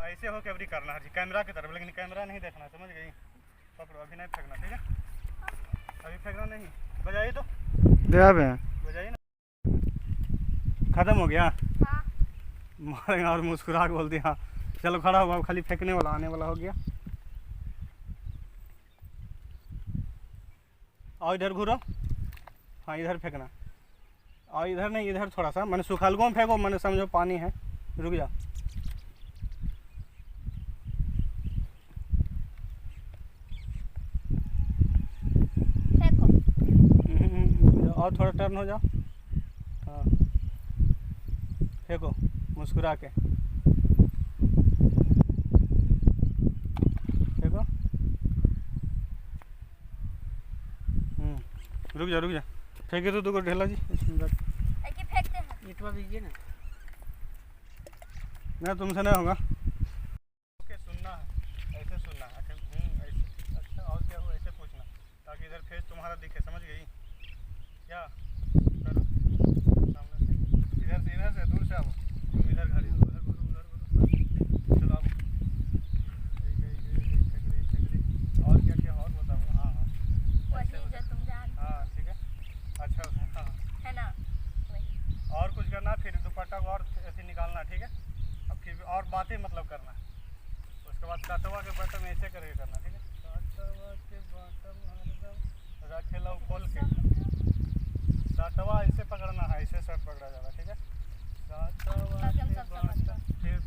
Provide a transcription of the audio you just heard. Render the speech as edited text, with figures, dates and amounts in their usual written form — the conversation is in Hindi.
ऐसे हो कैमरी करना है कैमरा की तरफ, लेकिन कैमरा नहीं देखना, समझ गई? पकड़ो, अभी नहीं फेंकना, ठीक है? अभी फेंकना नहीं, बजाइए तो बजाइए ना। खत्म हो गया। हाँ। मारेंगे और मुस्कुरा के बोलती हाँ। चलो खड़ा हुआ, खाली फेंकने वाला आने वाला हो गया। और इधर घूरो, हाँ इधर फेंकना। और इधर नहीं, इधर थोड़ा सा मैंने सुखालगो में फेंको, मैंने समझो पानी है। रुक जा, फेंको। और थोड़ा टर्न हो जाओ। हाँ फेंको मुस्कुरा के फेंको। रुक जा रुक जा, फेंके तो दो ढेला जी इसमें रख। ऐसे फेंकते हैं। इटवा दीजिए ना। ना तुमसे नहीं होगा। ओके सुनना है, ऐसे सुनना है। ऐसे। अच्छा और क्या हो, ऐसे पूछना ताकि इधर फेस तुम्हारा दिखे, समझ गई? क्या करो सामने से, इधर से दूर से आओ। तुम इधर खड़ी हो, उधर घुरो, उधर घुरो। चलो आओ। और क्या क्या और बताओ। हाँ हाँ वही जो तुम जान। हाँ ठीक है। अच्छा हाँ है ना वही। और कुछ करना, फिर दुपट्टा को और ऐसे निकालना, ठीक है? अब फिर और बातें मतलब करना। उसके बाद सटवा के बटन ऐसे करके करना, ठीक है? सटवा के बटन हरदम रखे लो खोल के। सटवा ऐसे पकड़ना है, ऐसे शर्ट पकड़ा जाता है, ठीक है? सटवा के बटन फिर